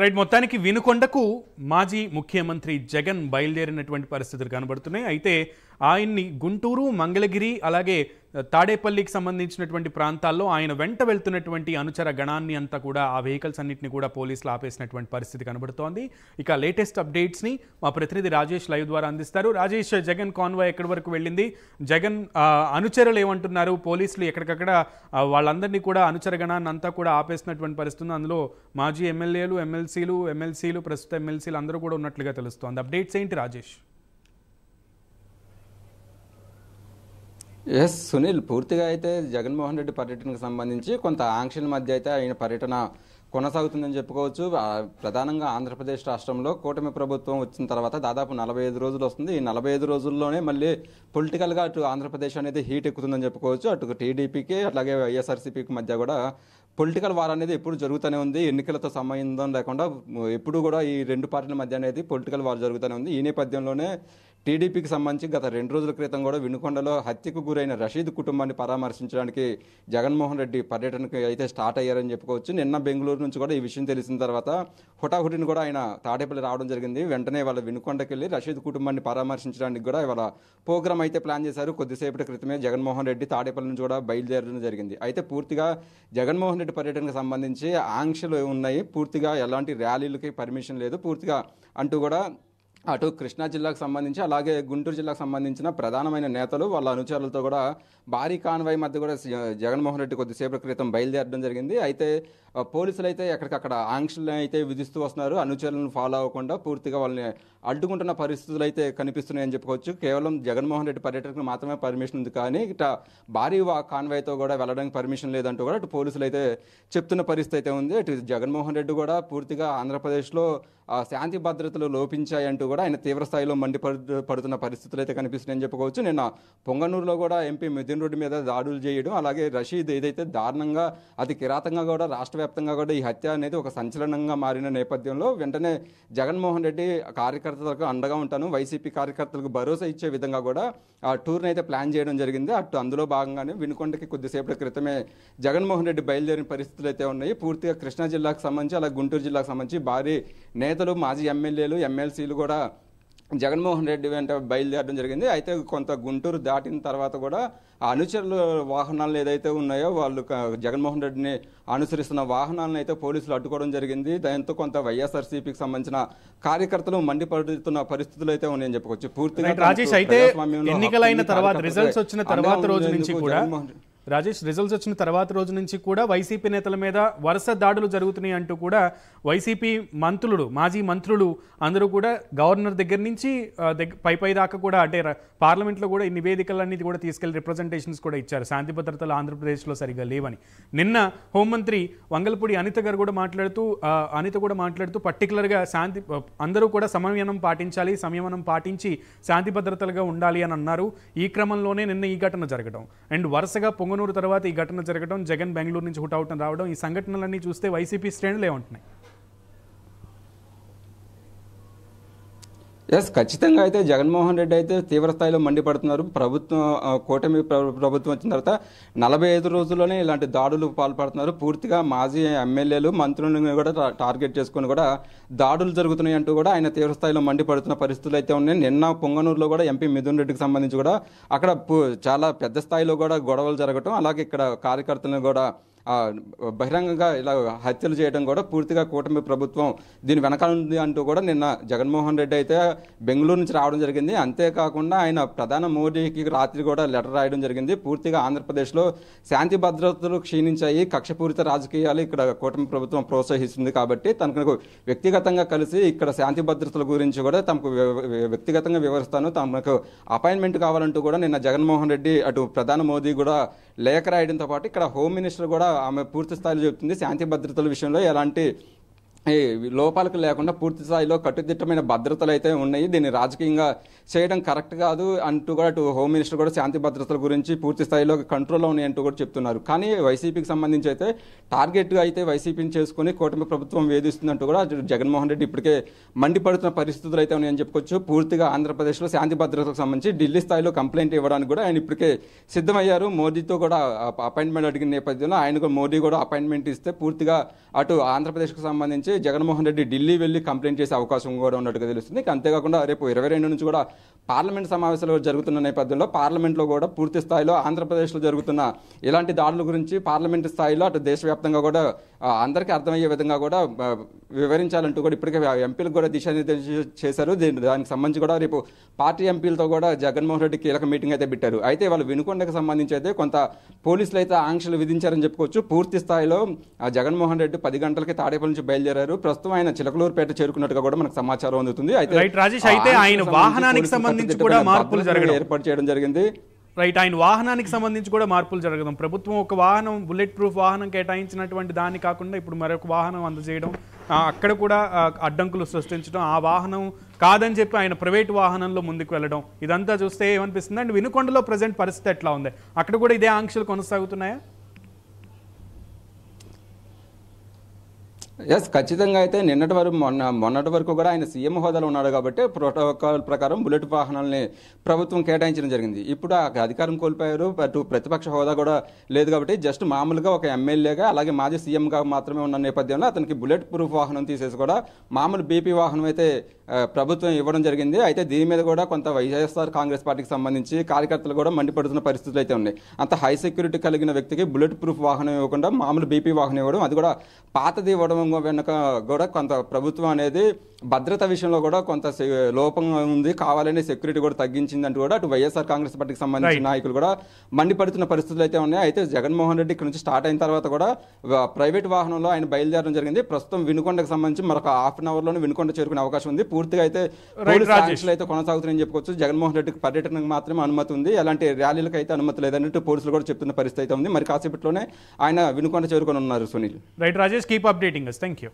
Right మొత్తానికి వినుకొండకు మాజీ ముఖ్యమంత్రి జగన్ బయలుదేరినటువంటి పరిస్థితులు కనబడుతున్నాయి. అయితే ఆయన్ని గుంటూరు, మంగళగిరి అలాగే తాడేపల్లికి సంబంధించినటువంటి ప్రాంతాల్లో ఆయన వెంట వెళ్తున్నటువంటి అనుచర గణాన్ని అంతా కూడా ఆ వెహికల్స్ అన్నింటినీ కూడా పోలీసులు ఆపేసినటువంటి పరిస్థితి కనబడుతోంది. ఇక లేటెస్ట్ అప్డేట్స్ని మా ప్రతినిధి రాజేష్ లైవ్ ద్వారా అందిస్తారు. రాజేష్, జగన్ కాన్వాయ్ ఎక్కడి వరకు వెళ్ళింది? జగన్ అనుచరులు ఏమంటున్నారు? పోలీసులు ఎక్కడికక్కడ వాళ్ళందరినీ కూడా అనుచర గణాన్ని అంతా కూడా ఆపేసినటువంటి పరిస్థితి. అందులో మాజీ ఎమ్మెల్యేలు, ఎమ్మెల్సీలు, ప్రస్తుత ఎమ్మెల్సీలు అందరూ కూడా ఉన్నట్లుగా తెలుస్తోంది. అప్డేట్స్ ఏంటి రాజేష్? ఎస్ సునీల్, పూర్తిగా అయితే జగన్మోహన్ రెడ్డి పర్యటనకు సంబంధించి కొంత ఆంక్షల మధ్య అయితే ఆయన పర్యటన కొనసాగుతుందని చెప్పుకోవచ్చు. ప్రధానంగా ఆంధ్రప్రదేశ్ రాష్ట్రంలో కూటమి ప్రభుత్వం వచ్చిన తర్వాత దాదాపు 45 రోజులు వస్తుంది. ఈ 45 రోజుల్లోనే మళ్ళీ పొలిటికల్గా అటు ఆంధ్రప్రదేశ్ అనేది హీట్ ఎక్కుతుందని చెప్పుకోవచ్చు. అటు టీడీపీకి అట్లాగే వైఎస్ఆర్సీపీకి మధ్య కూడా పొలిటికల్ వార్ అనేది ఎప్పుడు జరుగుతూనే ఉంది. ఎన్నికలతో సంబంధం లేకుండా ఎప్పుడు కూడా ఈ రెండు పార్టీల మధ్య అనేది పొలిటికల్ వార్ జరుగుతూనే ఉంది. ఈ నేపథ్యంలోనే టీడీపీకి సంబంధించి గత 2 రోజుల క్రితం కూడా వినుకొండలో హత్యకు గురైన రషీద్ కుటుంబాన్ని పరామర్శించడానికి జగన్మోహన్ రెడ్డి పర్యటనకు అయితే స్టార్ట్ అయ్యారని చెప్పుకోవచ్చు. నిన్న బెంగళూరు నుంచి కూడా ఈ విషయం తెలిసిన తర్వాత హుటాహుటిని కూడా ఆయన తాడేపల్లి రావడం జరిగింది. వెంటనే వాళ్ళ వినుకొండకి వెళ్ళి రషీద్ కుటుంబాన్ని పరామర్శించడానికి కూడా ఇవాళ ప్రోగ్రామ్ అయితే ప్లాన్ చేశారు. కొద్దిసేపటి క్రితమే జగన్మోహన్ రెడ్డి తాడేపల్లి నుంచి కూడా బయలుదేరడం జరిగింది. అయితే పూర్తిగా జగన్మోహన్ రెడ్డి పర్యటనకు సంబంధించి ఆంక్షలు ఉన్నాయి. పూర్తిగా ఎలాంటి ర్యాలీలకి పర్మిషన్ లేదు పూర్తిగా అంటూ కూడా అటు కృష్ణా జిల్లాకు సంబంధించి అలాగే గుంటూరు జిల్లాకు సంబంధించిన ప్రధానమైన నేతలు వాళ్ళ అనుచరులతో కూడా భారీ కాన్వాయ్ మధ్య కూడా జగన్మోహన్ రెడ్డి కొద్దిసేపటి క్రితం బయలుదేరడం జరిగింది. అయితే పోలీసులు అయితే ఎక్కడికక్కడ ఆంక్షలు అయితే విధిస్తూ వస్తున్నారు. అనుచరులను ఫాలో అవ్వకుండా పూర్తిగా వాళ్ళని అడ్డుకుంటున్న పరిస్థితులు అయితే కనిపిస్తున్నాయని చెప్పుకోవచ్చు. కేవలం జగన్మోహన్ రెడ్డి పర్యటనకు మాత్రమే పర్మిషన్ ఉంది, కానీ ఇట భారీ కాన్వాయ్తో కూడా వెళ్ళడానికి పర్మిషన్ లేదంటూ కూడా అటు పోలీసులు అయితే చెప్తున్న పరిస్థితి అయితే ఉంది. ఇటు జగన్మోహన్ రెడ్డి కూడా పూర్తిగా ఆంధ్రప్రదేశ్లో శాంతి భద్రతలు లోపించాయంటూ కూడా ఆయన తీవ్రస్థాయిలో మండిపడుతున్న పరిస్థితులు అయితే కనిపిస్తున్నాయని చెప్పుకోవచ్చు. నిన్న పొంగనూరులో కూడా ఎంపీ మిథున్ రెడ్డి మీద దాడులు చేయడం, అలాగే రషీద్ ఏదైతే దారుణంగా అతి కిరాతంగా కూడా రాష్ట్ర వ్యాప్తంగా కూడా ఈ హత్య అనేది ఒక సంచలనంగా మారిన నేపథ్యంలో వెంటనే జగన్మోహన్ రెడ్డి కార్యకర్తలకు అండగా ఉంటాను, వైసీపీ కార్యకర్తలకు భరోసా ఇచ్చే విధంగా కూడా ఆ టూర్ని అయితే ప్లాన్ చేయడం జరిగింది. అటు అందులో భాగంగానే వినుకొండకి కొద్దిసేపటి క్రితమే జగన్మోహన్ రెడ్డి బయలుదేరిన పరిస్థితులు అయితే ఉన్నాయి. పూర్తిగా కృష్ణా జిల్లాకు సంబంధించి అలాగే గుంటూరు జిల్లాకు సంబంధించి భారీ నేతలు, మాజీ ఎమ్మెల్యేలు, ఎమ్మెల్సీలు కూడా జగన్మోహన్ రెడ్డి వెంట బయలుదేరడం జరిగింది. అయితే కొంత గుంటూరు దాటిన తర్వాత కూడా ఆ అనుచరుల వాహనాలు ఏదైతే ఉన్నాయో వాళ్ళు జగన్మోహన్ రెడ్డిని అనుసరిస్తున్న వాహనాలను అయితే పోలీసులు అడ్డుకోవడం జరిగింది. దాంతో కొంత వైఎస్ఆర్సీపీకి సంబంధించిన కార్యకర్తలు మండిపడుతున్న పరిస్థితులు అయితే ఉన్నాయని చెప్పుకోవచ్చు. పూర్తిగా రాజేష్, అయితే ఎన్నికలైన తర్వాత రిజల్ట్స్ వచ్చిన తర్వాత రోజు నుంచి కూడా రిజల్ట్స్ వచ్చిన తర్వాత రోజు నుంచి కూడా వైసీపీ నేతల మీద వరుస దాడులు జరుగుతున్నాయి అంటూ కూడా వైసీపీ మంత్రులు, మాజీ మంత్రులు అందరూ కూడా గవర్నర్ దగ్గర నుంచి పై దాకా కూడా అంటే పార్లమెంట్లో కూడా ఈ నివేదికలన్నీ కూడా తీసుకెళ్లి రిప్రజెంటేషన్స్ కూడా ఇచ్చారు. శాంతి భద్రతలు ఆంధ్రప్రదేశ్లో సరిగ్గా లేవని. నిన్న హోంమంత్రి వంగలపూడి అనిత కూడా మాట్లాడుతూ పర్టికులర్గా అందరూ కూడా సంయమనం పాటించి శాంతి భద్రతలుగా ఉండాలి అని అన్నారు. ఈ క్రమంలోనే నిన్న ఈ ఘటన జరగడం అండ్ వరుసగా పొంగనూరు తర్వాత ఈ ఘటన జరగడం, జగన్ బెంగళూరు నుంచి హుటాహుటిన రావడం, ఈ సంఘటనలన్నీ చూస్తే వైసీపీ శ్రేణులు ఏమంటున్నాయి? ఎస్, ఖచ్చితంగా అయితే జగన్మోహన్ రెడ్డి అయితే తీవ్రస్థాయిలో మండిపడుతున్నారు. కూటమి ప్రభుత్వం వచ్చిన తర్వాత 45 రోజుల్లోనే ఇలాంటి దాడులు పాల్పడుతున్నారు. పూర్తిగా మాజీ ఎమ్మెల్యేలు, మంత్రులను కూడా టార్గెట్ చేసుకుని కూడా దాడులు జరుగుతున్నాయి అంటూ కూడా ఆయన తీవ్రస్థాయిలో మండిపడుతున్న పరిస్థితులు అయితే ఉన్నాయి. నిన్న పొంగనూరులో కూడా ఎంపీ మిథున్ రెడ్డికి సంబంధించి కూడా అక్కడ చాలా పెద్ద స్థాయిలో కూడా గొడవలు జరగటం, అలాగే ఇక్కడ కార్యకర్తలను కూడా బహిరంగంగా ఇలా హత్యలు చేయడం కూడా పూర్తిగా కూటమి ప్రభుత్వం దీని వెనకాల ఉంది అంటూ కూడా నిన్న జగన్మోహన్ రెడ్డి అయితే బెంగళూరు నుంచి రావడం జరిగింది. అంతేకాకుండా ఆయన ప్రధాని మోడీకి రాత్రి కూడా లెటర్ రాయడం జరిగింది. పూర్తిగా ఆంధ్రప్రదేశ్లో శాంతి భద్రతలు క్షీణించాయి, కక్షపూరిత రాజకీయాలు ఇక్కడ కూటమి ప్రభుత్వం ప్రోత్సహిస్తుంది కాబట్టి తనకు వ్యక్తిగతంగా కలిసి ఇక్కడ శాంతి భద్రతల గురించి కూడా తమకు వ్యక్తిగతంగా వివరిస్తాను, తమకు అపాయింట్మెంట్ కావాలంటూ కూడా నిన్న జగన్మోహన్ రెడ్డి అటు ప్రధాని మోదీ కూడా లేఖ రాయడంతో పాటు ఇక్కడ హోమ్ మినిస్టర్ కూడా ఆమె పూర్తి స్థాయిలో చెబుతుంది శాంతి భద్రతల విషయంలో ఎలాంటి లోపాలకు లేకుండా పూర్తి స్థాయిలో కట్టుదిట్టమైన భద్రతలు అయితే ఉన్నాయి, దీన్ని రాజకీయంగా చేయడం కరెక్ట్ కాదు అంటూ కూడా అటు హోమ్ మినిస్టర్ కూడా శాంతి భద్రతల గురించి పూర్తి స్థాయిలో కంట్రోల్లో ఉన్నాయి అంటూ కూడా చెప్తున్నారు. కానీ వైసీపీకి సంబంధించి అయితే టార్గెట్గా అయితే వైసీపీని చేసుకుని కూటమి ప్రభుత్వం వేధిస్తుందంటూ కూడా జగన్మోహన్ రెడ్డి ఇప్పటికే మండిపడుతున్న పరిస్థితులు అయితే ఉన్నాయని చెప్పుకోవచ్చు. పూర్తిగా ఆంధ్రప్రదేశ్లో శాంతి భద్రతలకు సంబంధించి ఢిల్లీ స్థాయిలో కంప్లైంట్ ఇవ్వడానికి కూడా ఆయన ఇప్పటికే సిద్ధమయ్యారు. మోదీతో కూడా అపాయింట్మెంట్ అడిగిన నేపథ్యంలో ఆయన మోదీ కూడా అపాయింట్మెంట్ ఇస్తే పూర్తిగా అటు ఆంధ్రప్రదేశ్కు సంబంధించి జగన్మోహన్ రెడ్డి ఢిల్లీ వెళ్ళి కంప్లైంట్ చేసే అవకాశం కూడా ఉన్నట్టుగా తెలుస్తుంది. అంతేకాకుండా రేపు 22 నుంచి కూడా పార్లమెంట్ సమావేశాలు జరుగుతున్న నేపథ్యంలో పార్లమెంట్లో కూడా పూర్తి స్థాయిలో ఆంధ్రప్రదేశ్లో జరుగుతున్న ఇలాంటి దాడుల గురించి పార్లమెంటు స్థాయిలో అటు దేశవ్యాప్తంగా కూడా అందరికీ అర్థమయ్యే విధంగా కూడా వివరించాలంటూ కూడా ఇప్పటికే ఎంపీలకు కూడా దిశానిర్దేశం చేశారు. దానికి సంబంధించి కూడా రేపు పార్టీ ఎంపీలతో కూడా జగన్మోహన్ రెడ్డి కీలక మీటింగ్ అయితే పెట్టారు. అయితే వాళ్ళు వినుకొండకు సంబంధించి అయితే కొంత పోలీసులు అయితే ఆంక్షలు విధించారని చెప్పుకోవచ్చు. పూర్తి స్థాయిలో జగన్మోహన్ రెడ్డి 10 గంటలకి తాడేపల్లి నుంచి బయలుదేరారు. ప్రస్తుతం ఆయన చిలకలూరుపేట చేరుకున్నట్టుగా కూడా మనకు సమాచారం అందుతుంది. అయితే ఆయన వాహనానికి సంబంధించి కూడా మార్పులు జరగడం ఏర్పాటు చేయడం జరిగింది. రైట్, ఆయన వాహనానికి సంబంధించి కూడా మార్పులు జరగడం, ప్రభుత్వం ఒక వాహనం బుల్లెట్ ప్రూఫ్ వాహనం కేటాయించినటువంటి దాన్ని కాకుండా ఇప్పుడు మరొక వాహనం అందజేయడం, అక్కడ కూడా అడ్డంకులు సృష్టించడం, ఆ వాహనం కాదని చెప్పి ఆయన ప్రైవేట్ వాహనంలో ముందుకు వెళ్ళడం, ఇదంతా చూస్తే ఏమనిపిస్తుంది అండ్ వినుకొండలో ప్రజెంట్ పరిస్థితి ఎట్లా ఉంది? అక్కడ కూడా ఇదే ఆంక్షలు కొనసాగుతున్నాయా? ఎస్, ఖచ్చితంగా అయితే మొన్నటి వరకు కూడా ఆయన సీఎం హోదాలో ఉన్నాడు కాబట్టి ప్రోటోకాల్ ప్రకారం బుల్లెట్ వాహనాలని ప్రభుత్వం కేటాయించడం జరిగింది. ఇప్పుడు ఆ అధికారం కోల్పోయారు, అటు ప్రతిపక్ష హోదా కూడా లేదు కాబట్టి జస్ట్ మామూలుగా ఒక ఎమ్మెల్యేగా అలాగే మాజీ సీఎంగా మాత్రమే ఉన్న నేపథ్యంలో అతనికి బుల్లెట్ ప్రూఫ్ వాహనం తీసేసి కూడా మామూలు బీపీ వాహనం అయితే ప్రభుత్వం ఇవ్వడం జరిగింది. అయితే దీని మీద కూడా కొంత వైఎస్ఆర్ కాంగ్రెస్ పార్టీకి సంబంధించి కార్యకర్తలు కూడా మండిపడుతున్న పరిస్థితులు అయితే ఉన్నాయి. అంత హై సెక్యూరిటీ కలిగిన వ్యక్తికి బుల్లెట్ ప్రూఫ్ వాహనం ఇవ్వకుండా మామూలు బీపీ వాహనం ఇవ్వడం, అది కూడా పాతది ఇవ్వడం వెనుక కూడా కొంత ప్రభుత్వం అనేది భద్రత విషయంలో కూడా కొంత లోపంగా ఉంది, కావాలని సెక్యూరిటీ కూడా తగ్గించిందంటూ కూడా అటు వైఎస్ఆర్ కాంగ్రెస్ పార్టీకి సంబంధించిన నాయకులు కూడా మండిపడుతున్న పరిస్థితులు అయితే ఉన్నాయి. అయితే జగన్మోహన్ రెడ్డి ఇక్కడ నుంచి స్టార్ట్ అయిన తర్వాత కూడా ప్రైవేట్ వాహనంలో ఆయన బయలుదేరడం జరిగింది. ప్రస్తుతం వినుకొండకు సంబంధించి మరొక హాఫ్ అన్ అవర్ లోనే వినుకొండ చేరుకునే అవకాశం ఉంది. పూర్తిగా అయితే ఆంక్షలు అయితే కొనసాగుతున్నాయని చెప్పుకోవచ్చు. జగన్మోహన్ రెడ్డికి పర్యటనకు మాత్రమే అనుమతి ఉంది, ఎలాంటి ర్యాలీలకు అయితే అనుమతి లేదన్నట్టు పోలీసులు కూడా చెప్తున్న పరిస్థితి అయితే ఉంది. మరి కాసేపట్లోనే ఆయన వినుకొండ చేరుకొని ఉన్నారు. Sunil. Right Rajesh, keep updating us. Thank you.